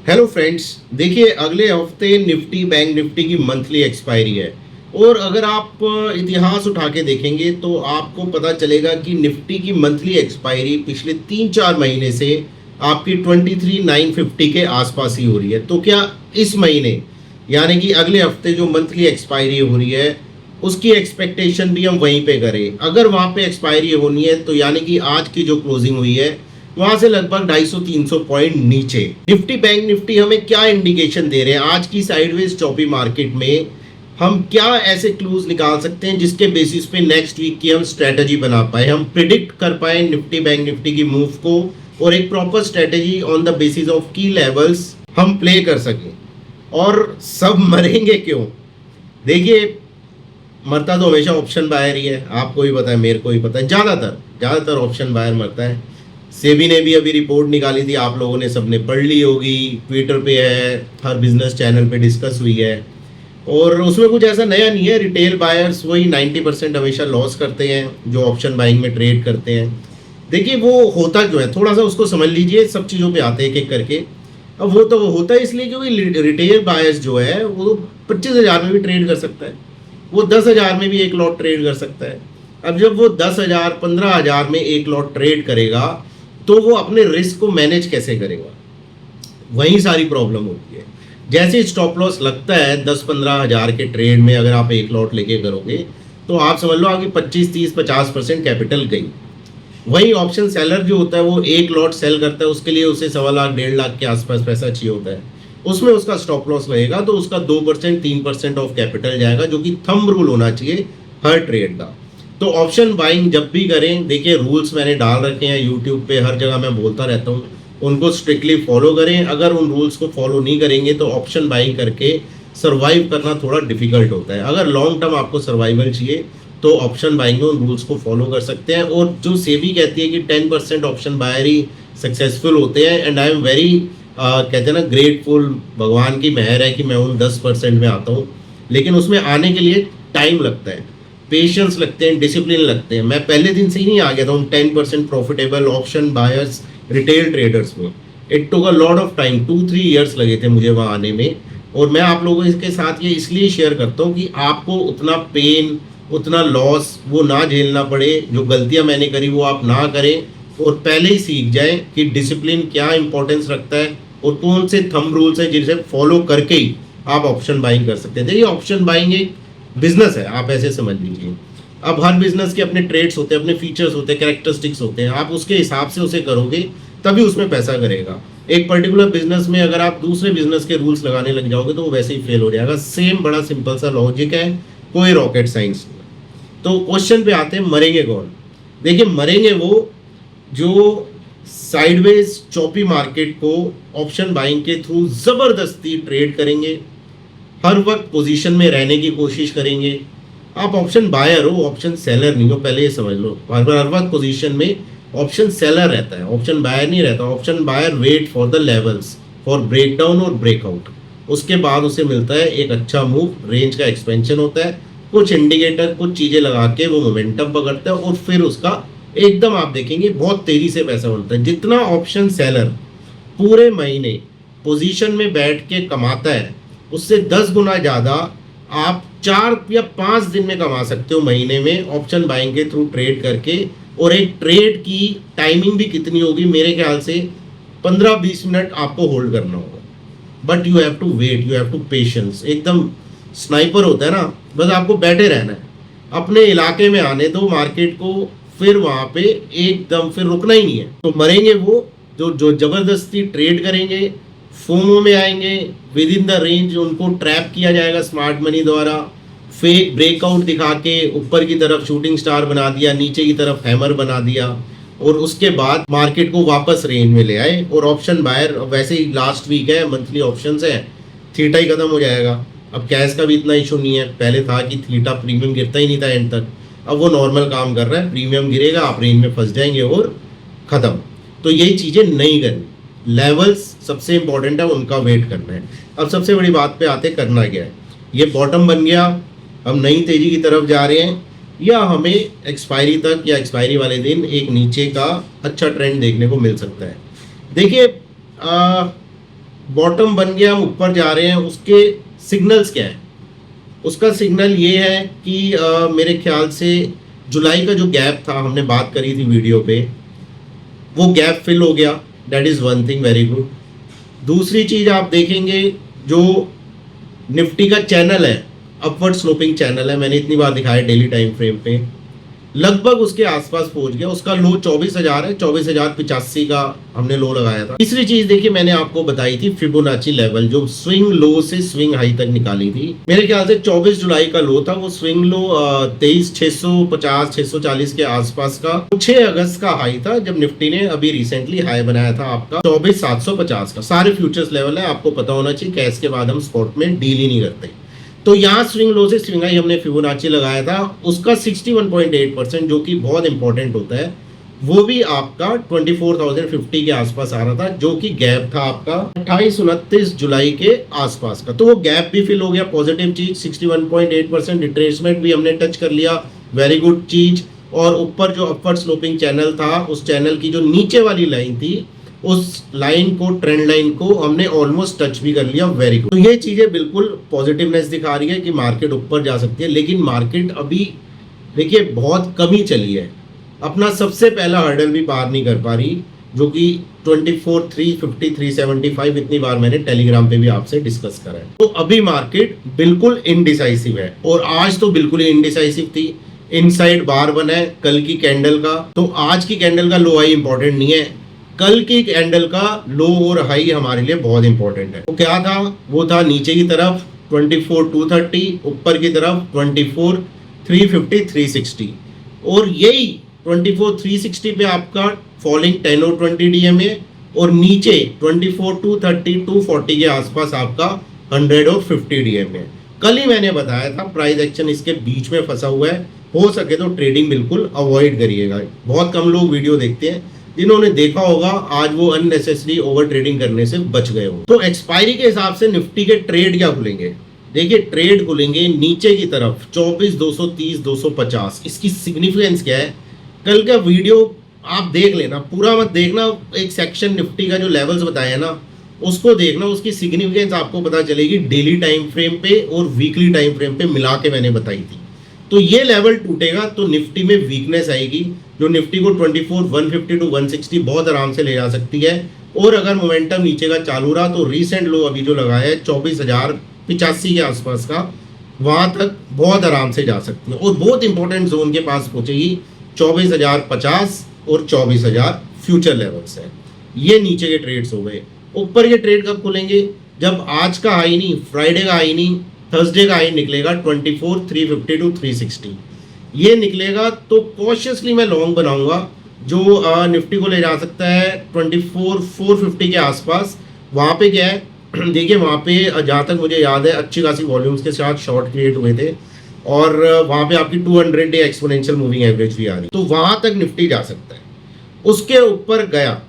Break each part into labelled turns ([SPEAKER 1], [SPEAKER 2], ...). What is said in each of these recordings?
[SPEAKER 1] Hello friends, देखिए अगले हफ्ते निफ्टी बैंक निफ्टी की मंथली एक्सपायरी है। और अगर आप इतिहास उठा के देखेंगे तो आपको पता चलेगा कि निफ्टी की मंथली एक्सपायरी पिछले 3-4 महीने से आपकी 23,950 के आसपास ही हो रही है। तो क्या इस महीने यानी कि अगले हफ्ते जो मंथली एक्सपायरी हो रही है उसकी एक्सपेक्टेशन भी हम वहीं पे करें? अगर वहाँ पे एक्सपायरी होनी है तो यानी कि आज की जो क्लोजिंग हुई है वहां से लगभग 250-300 पॉइंट नीचे निफ्टी बैंक निफ्टी हमें क्या इंडिकेशन दे रहे हैं? आज की साइडवेज चॉपी मार्केट में हम क्या ऐसे क्लूज निकाल सकते हैं जिसके बेसिस पे नेक्स्ट वीक की हम स्ट्रेटजी बना पाए, हम प्रिडिक्ट कर पाए निफ्टी बैंक निफ्टी की मूव को और एक proper strategy on the basis of की लेवल्स हम प्ले कर सकें। और सब मरेंगे क्यों? देखिए, मरता तो हमेशा ऑप्शन बायर ही है, आपको भी पता है, मेरे को भी पता है। ज़्यादातर ऑप्शन बायर मरता है। सेबी ने भी अभी रिपोर्ट निकाली थी, आप लोगों ने सबने पढ़ ली होगी, ट्विटर पे है, हर बिजनेस चैनल पे डिस्कस हुई है। और उसमें कुछ ऐसा नया नहीं है। रिटेल बायर्स वही 90% हमेशा लॉस करते हैं जो ऑप्शन बाइंग में ट्रेड करते हैं। देखिए वो होता क्यों है, थोड़ा सा उसको समझ लीजिए। सब चीज़ों पे आते हैं एक एक करके। अब वो तो होता है इसलिए क्योंकि रिटेल बायर्स जो है वो 25,000 में भी ट्रेड कर सकता है, वो 10,000 में भी एक लॉट ट्रेड कर सकता है। अब जब वो 10,000 15,000 में एक लॉट ट्रेड करेगा तो वो अपने रिस्क को मैनेज कैसे करेगा? वही सारी प्रॉब्लम होती है। जैसे स्टॉप लॉस लगता है 10-15 हज़ार के ट्रेड में, अगर आप एक लॉट लेके करोगे तो आप समझ लो आपकी 25-30-50% कैपिटल गई। वही ऑप्शन सेलर जो होता है वो एक लॉट सेल करता है, उसके लिए उसे 1.25 1.5 लाख के आसपास पैसा चाहिए होता है। उसमें उसका स्टॉप लॉस लगेगा तो उसका 2% 3% ऑफ कैपिटल जाएगा, जो कि थंब रूल होना चाहिए हर ट्रेड का। तो ऑप्शन बाइंग जब भी करें, देखिए रूल्स मैंने डाल रखे हैं यूट्यूब पे, हर जगह मैं बोलता रहता हूँ, उनको स्ट्रिक्टली फॉलो करें। अगर उन रूल्स को फॉलो नहीं करेंगे तो ऑप्शन बाइंग करके सर्वाइव करना थोड़ा डिफिकल्ट होता है। अगर लॉन्ग टर्म आपको सर्वाइवल चाहिए तो ऑप्शन बाइंग में उन रूल्स को फॉलो कर सकते हैं। और जो सेबी कहती है कि 10% ऑप्शन बायर ही सक्सेसफुल होते हैं, एंड आई एम वेरी कहते हैं ना, ग्रेटफुल, भगवान की मेहर है कि मैं उन 10% में आता हूँ। लेकिन उसमें आने के लिए टाइम लगता है, पेशेंस लगते हैं, डिसिप्लिन लगते हैं। मैं पहले दिन से ही नहीं आ गया था उन 10% profitable option buyers retail traders में। It took a lot of time, 2-3 years लगे थे मुझे वहाँ आने में। और मैं आप लोगों के साथ ये इसलिए शेयर करता हूँ कि आपको उतना पेन, उतना लॉस वो ना झेलना पड़े। जो गलतियाँ मैंने करी वो आप ना करें और पहले ही सीख जाएं कि डिसिप्लिन क्या इंपॉर्टेंस रखता है और कौन से थंब रूल्स हैं जिसे फॉलो करके ही आप ऑप्शन बाइंग कर सकते हैं। देखिए ऑप्शन बाइंग एक बिजनेस है, आप ऐसे समझ लीजिए। अब हर बिजनेस के अपने ट्रेड्स होते हैं, अपने फीचर्स होते हैं, कैरेक्टरिस्टिक्स होते हैं। आप उसके हिसाब से उसे करोगे तभी उसमें पैसा करेगा। एक पर्टिकुलर बिजनेस में अगर आप दूसरे बिजनेस के रूल्स लगाने लग जाओगे तो वो वैसे ही फेल हो जाएगा। सेम बड़ा सिंपल सा लॉजिक है, कोई रॉकेट साइंस नहीं। तो क्वेश्चन पे आते हैं, मरेंगे कौन? देखिए मरेंगे वो जो साइडवेज चॉपी मार्केट को ऑप्शन बाइंग के थ्रू जबरदस्ती ट्रेड करेंगे, हर वक्त पोजीशन में रहने की कोशिश करेंगे। आप ऑप्शन बायर हो, ऑप्शन सेलर नहीं हो, पहले ये समझ लो। हर वक्त पोजीशन में ऑप्शन सेलर रहता है, ऑप्शन बायर नहीं रहता। Option buyer wait for the levels, for breakdown और ब्रेकआउट। उसके बाद उसे मिलता है एक अच्छा मूव, रेंज का एक्सपेंशन होता है, कुछ इंडिकेटर कुछ चीज़ें लगा के वो मोमेंटम पकड़ता है और फिर उसका एकदम आप देखेंगे बहुत तेज़ी से पैसा बनता है। जितना ऑप्शन सेलर पूरे महीने पोजीशन में बैठ के कमाता है उससे 10 गुना ज़्यादा आप 4 या 5 दिन में कमा सकते हो महीने में, ऑप्शन बाइंग के थ्रू ट्रेड करके। और एक ट्रेड की टाइमिंग भी कितनी होगी, मेरे ख्याल से 15-20 मिनट आपको होल्ड करना होगा। But you have to wait, you have to patience. एकदम स्नाइपर होता है ना, बस आपको बैठे रहना है, अपने इलाके में आने दो मार्केट को, फिर वहाँ पे एकदम फिर रुकना ही नहीं है। तो मरेंगे वो जो जो जबरदस्ती ट्रेड करेंगे, फोमो में आएंगे, विद इन द रेंज उनको ट्रैप किया जाएगा स्मार्ट मनी द्वारा, फेक ब्रेकआउट दिखा के ऊपर की तरफ शूटिंग स्टार बना दिया, नीचे की तरफ हैमर बना दिया, और उसके बाद मार्केट को वापस रेंज में ले आए। और ऑप्शन बायर वैसे ही लास्ट वीक है, मंथली ऑप्शंस है, थीटा ही खत्म हो जाएगा। अब कैश का भी इतना इशू नहीं है, पहले था कि थीटा प्रीमियम गिरता ही नहीं था एंड तक, अब वो नॉर्मल काम कर रहा है, प्रीमियम गिरेगा, आप रेंज में फंस जाएंगे और ख़त्म। तो यही चीज़ें नहीं करनी, लेवल्स सबसे इंपॉर्टेंट है, उनका वेट करना है। अब सबसे बड़ी बात पे आते, करना क्या है? ये बॉटम बन गया, हम नई तेज़ी की तरफ जा रहे हैं, या हमें एक्सपायरी तक या एक्सपायरी वाले दिन एक नीचे का अच्छा ट्रेंड देखने को मिल सकता है। देखिए बॉटम बन गया, हम ऊपर जा रहे हैं, उसके सिग्नल्स क्या है? उसका सिग्नल ये है कि मेरे ख्याल से जुलाई का जो गैप था, हमने बात करी थी वीडियो पे, वो गैप फिल हो गया। That is one thing very good. दूसरी चीज़ आप देखेंगे, जो निफ्टी का चैनल है, अपवर्ड स्लोपिंग चैनल है, मैंने इतनी बार दिखाया डेली टाइम फ्रेम पे, लगभग उसके आसपास पहुंच गया। उसका लो 24,000 है, 24,085 का हमने लो लगाया था। तीसरी चीज देखिए, मैंने आपको बताई थी फिबोनाची लेवल, जो स्विंग लो से स्विंग हाई तक निकाली थी। मेरे ख्याल से 24 जुलाई का लो था, वो स्विंग लो 23,650 640 के आसपास का। 6 अगस्त का हाई था, जब निफ्टी ने अभी रिसेंटली हाई बनाया था आपका 24,750 का। सारे फ्यूचर्स लेवल है, आपको पता होना चाहिए, कैश के बाद हम स्पॉट में डील ही नहीं करते। तो यहाँ स्विंग लो से स्विंग हाई हमने फिबोनाची लगाया था, उसका 61.8%, जो कि बहुत इंपॉर्टेंट होता है, वो भी आपका 24,050 के आसपास आ रहा था, जो कि गैप था आपका 28-29 जुलाई के आसपास का। तो वो गैप भी फिल हो गया, पॉजिटिव चीज। 61.8% रिट्रेसमेंट भी हमने टच कर लिया, वेरी गुड चीज। और ऊपर जो अपर स्लोपिंग चैनल था, उस चैनल की जो नीचे वाली लाइन थी, उस लाइन को, ट्रेंड लाइन को हमने ऑलमोस्ट टच भी कर लिया, वेरी गुड। तो ये चीजें बिल्कुल पॉजिटिवनेस दिखा रही है कि मार्केट ऊपर जा सकती है। लेकिन मार्केट अभी देखिए बहुत कमी चली है, अपना सबसे पहला हर्डल भी पार नहीं कर पा रही, जो कि 24,350 375, इतनी बार मैंने टेलीग्राम पे भी आपसे डिस्कस करा है। तो अभी मार्केट बिल्कुल इनडिसाइसिव है, और आज तो बिल्कुल ही इनडिसाइसिव थी। इनसाइड बार बना है कल की कैंडल का, तो आज की कैंडल का लो हाई इंपॉर्टेंट नहीं है, कल की कैंडल का लो और हाई हमारे लिए बहुत इंपॉर्टेंट है। तो क्या था? वो था नीचे की तरफ 24,230, ऊपर की तरफ 24,350 360, और यही 24,360 पे आपका फॉलिंग 10 और 20 डीएमए, और नीचे 24,230 240 के आसपास आपका 100 और 50 डीएमए। कल ही मैंने बताया था प्राइस एक्शन इसके बीच में फंसा हुआ है, हो सके तो ट्रेडिंग बिल्कुल अवॉइड करिएगा। बहुत कम लोग वीडियो देखते हैं, जिन्होंने देखा होगा आज वो अननेसेसरी ओवर ट्रेडिंग करने से बच गए हो। तो एक्सपायरी के हिसाब से निफ्टी के ट्रेड क्या खुलेंगे? देखिए, ट्रेड खुलेंगे नीचे की तरफ 24,230 250। इसकी सिग्निफिकेंस क्या है? कल का वीडियो आप देख लेना, पूरा मत देखना, एक सेक्शन निफ्टी का जो लेवल्स बताया ना उसको देखना, उसकी सिग्निफिकेंस आपको पता चलेगी डेली टाइम फ्रेम पे और वीकली टाइम फ्रेम पे मिला के मैंने बताई थी। तो ये लेवल टूटेगा तो निफ्टी में वीकनेस आएगी, जो निफ्टी को 24,150 टू 160 बहुत आराम से ले जा सकती है। और अगर मोमेंटम नीचे का चालू रहा तो रीसेंट लो अभी जो लगाया है 24,085 के आसपास का, वहां तक बहुत आराम से जा सकती है, और बहुत इंपॉर्टेंट जोन के पास पहुंचेगी। 24,050 और 24,000 फ्यूचर लेवल्स है। ये नीचे के ट्रेड्स हो गए। ऊपर के ट्रेड कब खुलेंगे? जब आज का हाई नहीं, फ्राइडे का हाई नहीं, थर्सडे का हाई निकलेगा 24,350 टू 360, ये निकलेगा तो कॉशियसली मैं लॉन्ग बनाऊंगा, जो निफ्टी को ले जा सकता है 24,450 के आसपास। वहाँ पे क्या है देखिए, वहाँ पे जहाँ तक मुझे याद है अच्छी खासी वॉल्यूम्स के साथ शॉर्ट क्रिएट हुए थे, और वहाँ पे आपकी 200 डे एक्सपोनेंशियल मूविंग एवरेज भी आ रही, तो वहाँ तक निफ्टी जा सकता है। उसके ऊपर गया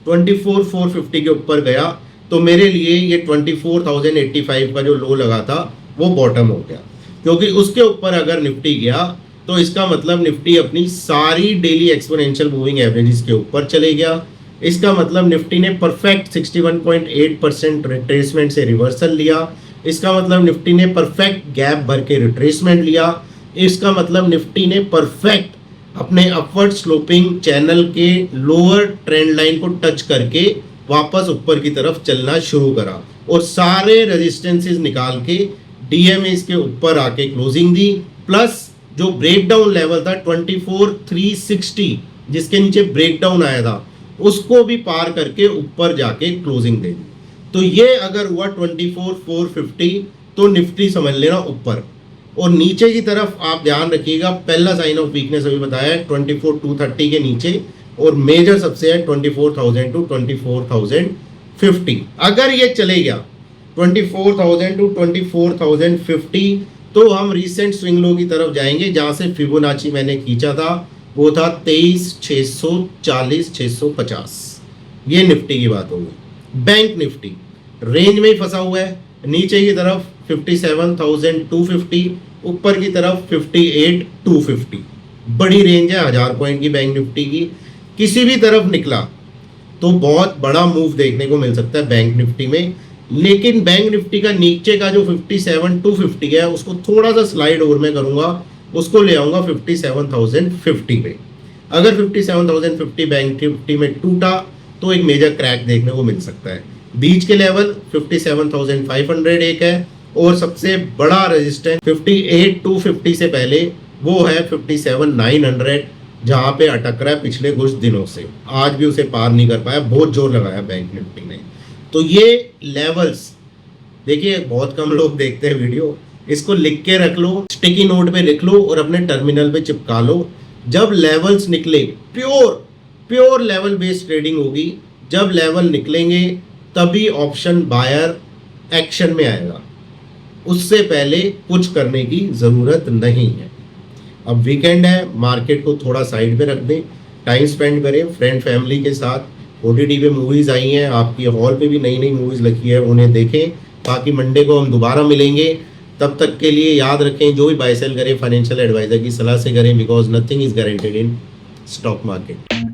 [SPEAKER 1] 24,450 के ऊपर गया तो मेरे लिए ये 24,085 का जो लो लगा था वो बॉटम हो गया, क्योंकि उसके ऊपर अगर निफ्टी गया तो इसका मतलब निफ्टी अपनी सारी डेली एक्सपोनेंशियल मूविंग एवरेजेस के ऊपर चले गया। इसका मतलब निफ्टी ने परफेक्ट 61.8% रिट्रेसमेंट से रिवर्सल लिया। इसका मतलब निफ्टी ने परफेक्ट गैप भर के रिट्रेसमेंट लिया। इसका मतलब निफ्टी ने परफेक्ट अपने अपवर्ड स्लोपिंग चैनल के लोअर ट्रेंड लाइन को टच करके वापस ऊपर की तरफ चलना शुरू करा, और सारे रेजिस्टेंसेस निकाल के डीएमए के ऊपर आके क्लोजिंग दी। प्लस जो ब्रेकडाउन लेवल था 24,360, जिसके नीचे ब्रेकडाउन आया था, उसको भी पार करके ऊपर जाके क्लोजिंग दे दी। तो ये अगर हुआ 24,450 तो निफ्टी समझ लेना ऊपर। और नीचे की तरफ आप ध्यान रखिएगा, पहला साइन ऑफ वीकनेस अभी बताया है 24,230 के नीचे, और मेजर सबसे है 24,000 टू 24,050। अगर ये चले गया 24,000 टू 24,050 तो हम रीसेंट स्विंग लो की तरफ जाएंगे, जहां से फिबोनाची मैंने खींचा था वो था 23,640 650। ये निफ्टी की बात होगी। बैंक निफ्टी रेंज में ही फंसा हुआ है, नीचे की तरफ 57,250, ऊपर की तरफ 58,250। बड़ी रेंज है 1000 पॉइंट की बैंक निफ्टी की। किसी भी तरफ निकला तो बहुत बड़ा मूव देखने को मिल सकता है बैंक निफ्टी में। लेकिन बैंक निफ्टी का नीचे का जो 57,250 है उसको थोड़ा सा स्लाइड और मैं करूंगा, उसको ले आऊंगा 57,050 पे। अगर 57,050 बैंक निफ्टी में टूटा तो एक मेजर क्रैक देखने को मिल सकता है। बीच के लेवल 57,500 एक है, और सबसे बड़ा रेजिस्टेंस 58,250 से पहले वो है 57,900, जहां पे अटक रहा है पिछले कुछ दिनों से। आज भी उसे पार नहीं कर पाया, बहुत जोर लगाया बैंक निफ्टी ने। तो ये लेवल्स देखिए, बहुत कम लोग देखते हैं वीडियो, इसको लिख के रख लो, स्टिकी नोट पे लिख लो और अपने टर्मिनल पे चिपका लो। जब लेवल्स निकले, प्योर लेवल बेस्ड ट्रेडिंग होगी। जब लेवल निकलेंगे तभी ऑप्शन बायर एक्शन में आएगा, उससे पहले कुछ करने की जरूरत नहीं है। अब वीकेंड है, मार्केट को थोड़ा साइड पे रख दें, टाइम स्पेंड करें फ्रेंड फैमिली के साथ। ओटीटी पे मूवीज आई हैं, आपकी हॉल पे भी नई नई मूवीज लगी है, उन्हें देखें। बाकी मंडे को हम दोबारा मिलेंगे, तब तक के लिए याद रखें, जो भी बाय सेल करें फाइनेंशियल एडवाइजर की सलाह से करें, because nothing is guaranteed in stock market.